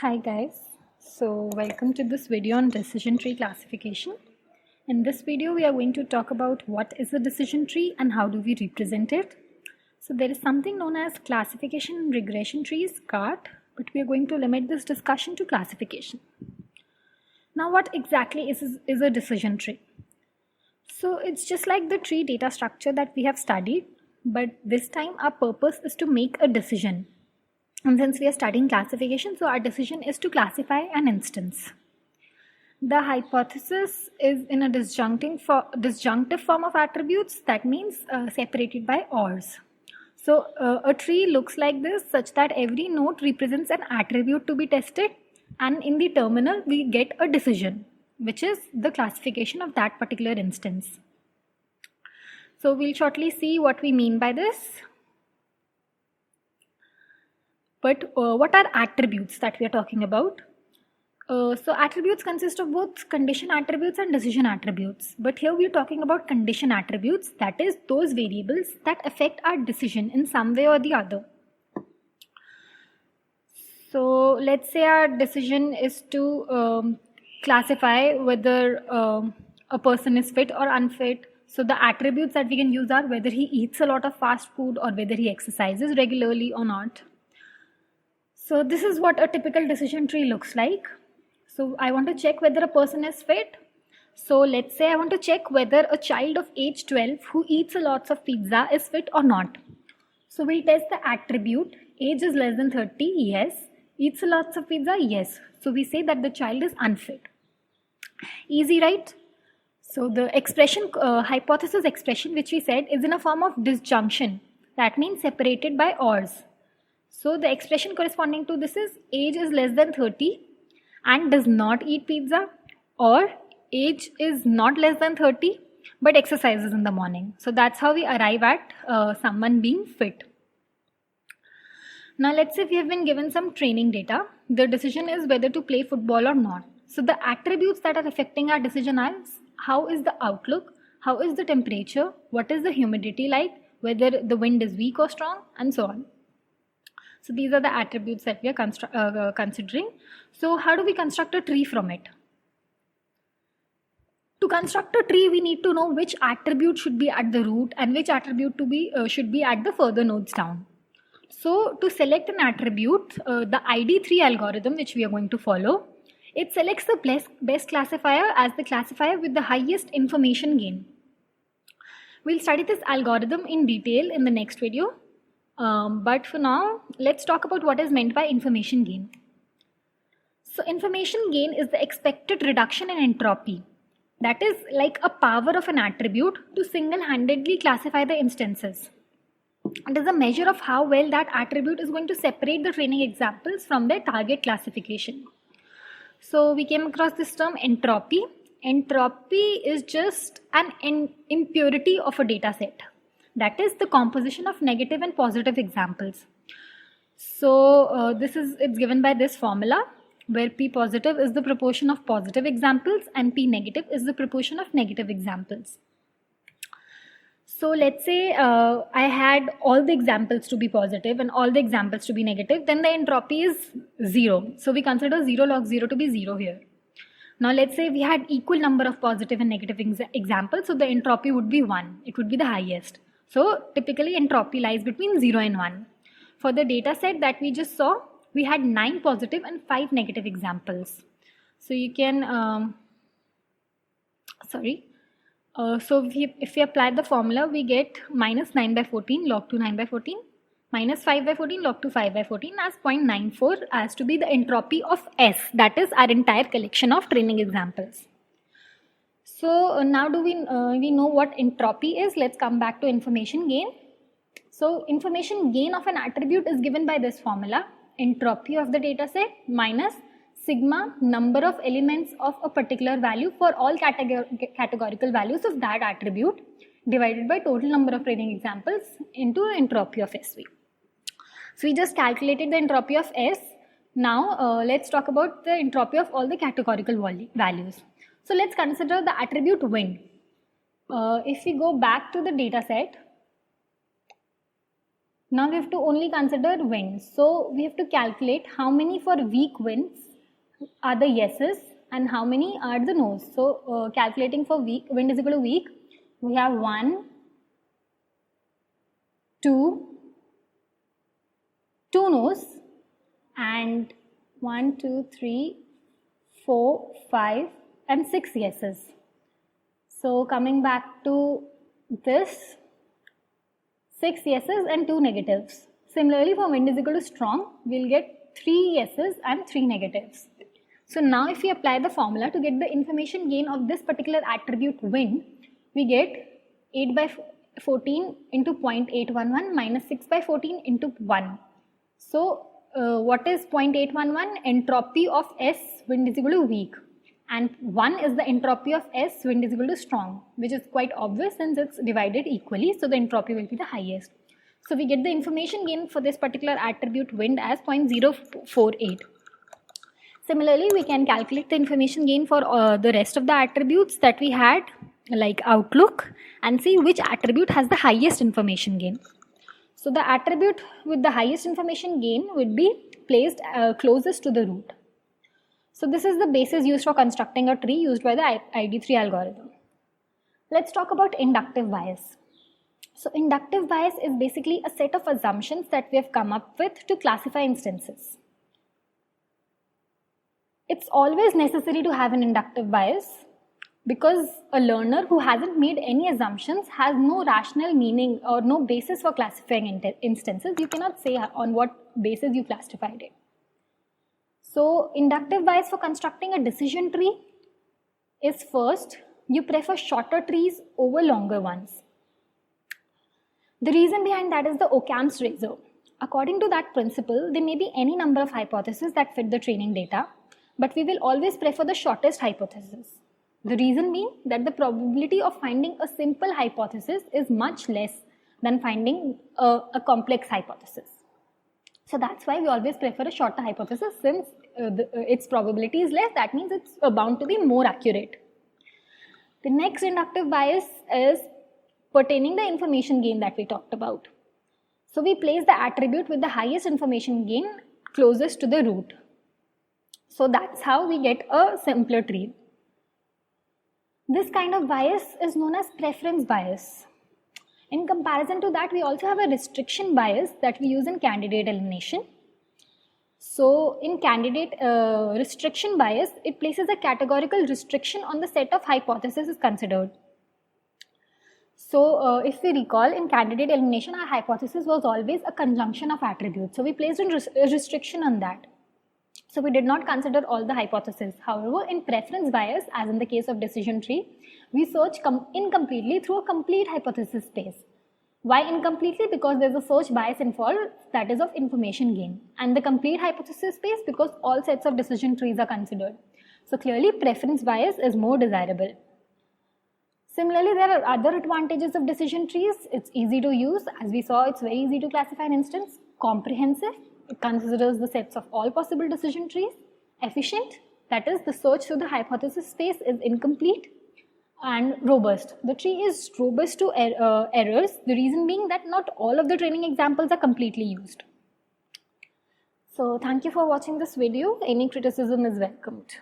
Hi guys, so welcome to this video on decision tree classification. In this video we are going to talk about what is a decision tree and how do we represent it. So there is something known as classification and regression trees, CART, but we are going to limit this discussion to classification. Now what exactly is a decision tree? So it's just like the tree data structure that we have studied, but this time our purpose is to make a decision. And since we are studying classification, so our decision is to classify an instance. The hypothesis is in a disjunctive form of attributes, that means separated by ORs. So a tree looks like this, such that every node represents an attribute to be tested, and in the terminal we get a decision, which is the classification of that particular instance. So we'll shortly see what we mean by this. But what are attributes that we are talking about? So attributes consist of both condition attributes and decision attributes. But here we are talking about condition attributes, that is those variables that affect our decision in some way or the other. So let's say our decision is to classify whether a person is fit or unfit. So the attributes that we can use are whether he eats a lot of fast food or whether he exercises regularly or not. So this is what a typical decision tree looks like. So I want to check whether a person is fit. So let's say I want to check whether a child of age 12 who eats a lot of pizza is fit or not. So we'll test the attribute. Age is less than 30, yes. Eats a lot of pizza, yes. So we say that the child is unfit. Easy, right? So the expression, hypothesis expression which we said is in a form of disjunction. That means separated by ORs. So the expression corresponding to this is age is less than 30 and does not eat pizza, or age is not less than 30 but exercises in the morning. So that's how we arrive at someone being fit. Now let's say we have been given some training data. The decision is whether to play football or not. So the attributes that are affecting our decision are how is the outlook, how is the temperature, what is the humidity like, whether the wind is weak or strong, and so on. So these are the attributes that we are considering. So how do we construct a tree from it? To construct a tree, we need to know which attribute should be at the root and which attribute should be at the further nodes down. So to select an attribute, the ID3 algorithm which we are going to follow, it selects the best classifier as the classifier with the highest information gain. We'll study this algorithm in detail in the next video. But for now, let's talk about what is meant by information gain. So information gain is the expected reduction in entropy. That is like a power of an attribute to single-handedly classify the instances. It is a measure of how well that attribute is going to separate the training examples from their target classification. So we came across this term entropy. Entropy is just an impurity of a data set. That is the composition of negative and positive examples. So it's given by this formula, where P positive is the proportion of positive examples and P negative is the proportion of negative examples. So let's say I had all the examples to be positive and all the examples to be negative, then the entropy is 0. So we consider 0 log 0 to be 0 here. Now let's say we had equal number of positive and negative examples, so the entropy would be 1. It would be the highest. So typically entropy lies between 0 and 1. For the data set that we just saw, we had 9 positive and 5 negative examples. So you can, so if we apply the formula, we get minus 9 by 14 log 2 9 by 14, minus 5 by 14 log 2 5 by 14 as 0.94 as to be the entropy of S, that is our entire collection of training examples. So now we know what entropy is. Let's come back to information gain. So information gain of an attribute is given by this formula, entropy of the data set minus sigma number of elements of a particular value for all categorical values of that attribute divided by total number of training examples into entropy of SV. So we just calculated the entropy of S. Now let's talk about the entropy of all the categorical values. So let's consider the attribute wind. If we go back to the data set, Now we have to only consider winds. So we have to calculate how many for weak winds are the yeses and how many are the no's. So calculating for weak, wind is equal to weak, we have 1, 2 no's and 1, 2, 3, 4, 5 and 6 yeses. So coming back to this, 6 yeses and 2 negatives. Similarly, for wind is equal to strong, we'll get 3 yeses and 3 negatives. So now if we apply the formula to get the information gain of this particular attribute wind, we get 8 by 14 into 0.811 minus 6 by 14 into 1. So what is 0.811? Entropy of S wind is equal to weak, and 1 is the entropy of S wind is equal to strong, which is quite obvious since it's divided equally, so the entropy will be the highest. So we get the information gain for this particular attribute wind as 0.048. Similarly, we can calculate the information gain for the rest of the attributes that we had, like outlook, and see which attribute has the highest information gain. So the attribute with the highest information gain would be placed closest to the root. So this is the basis used for constructing a tree used by the ID3 algorithm. Let's talk about inductive bias. So inductive bias is basically a set of assumptions that we have come up with to classify instances. It's always necessary to have an inductive bias because a learner who hasn't made any assumptions has no rational meaning or no basis for classifying instances. You cannot say on what basis you classified it. So inductive bias for constructing a decision tree is, first, you prefer shorter trees over longer ones. The reason behind that is the Occam's razor. According to that principle, there may be any number of hypotheses that fit the training data, but we will always prefer the shortest hypothesis. The reason being that the probability of finding a simple hypothesis is much less than finding a complex hypothesis. So that's why we always prefer a shorter hypothesis, since its probability is less. That means it's bound to be more accurate. The next inductive bias is pertaining the information gain that we talked about. So we place the attribute with the highest information gain closest to the root. So that's how we get a simpler tree. This kind of bias is known as preference bias. In comparison to that, we also have a restriction bias that we use in candidate elimination. So in candidate restriction bias, it places a categorical restriction on the set of hypotheses considered. So if we recall, in candidate elimination, our hypothesis was always a conjunction of attributes. So we placed a restriction on that. So we did not consider all the hypotheses. However, in preference bias, as in the case of decision tree, we search incompletely through a complete hypothesis space. Why incompletely? Because there is a search bias involved, that is of information gain. And the complete hypothesis space because all sets of decision trees are considered. So clearly preference bias is more desirable. Similarly, there are other advantages of decision trees. It's easy to use. As we saw, it's very easy to classify an instance. Comprehensive. It considers the sets of all possible decision trees. Efficient, that is, the search through the hypothesis space is incomplete. And robust. The tree is robust to errors, the reason being that not all of the training examples are completely used. So thank you for watching this video. Any criticism is welcomed.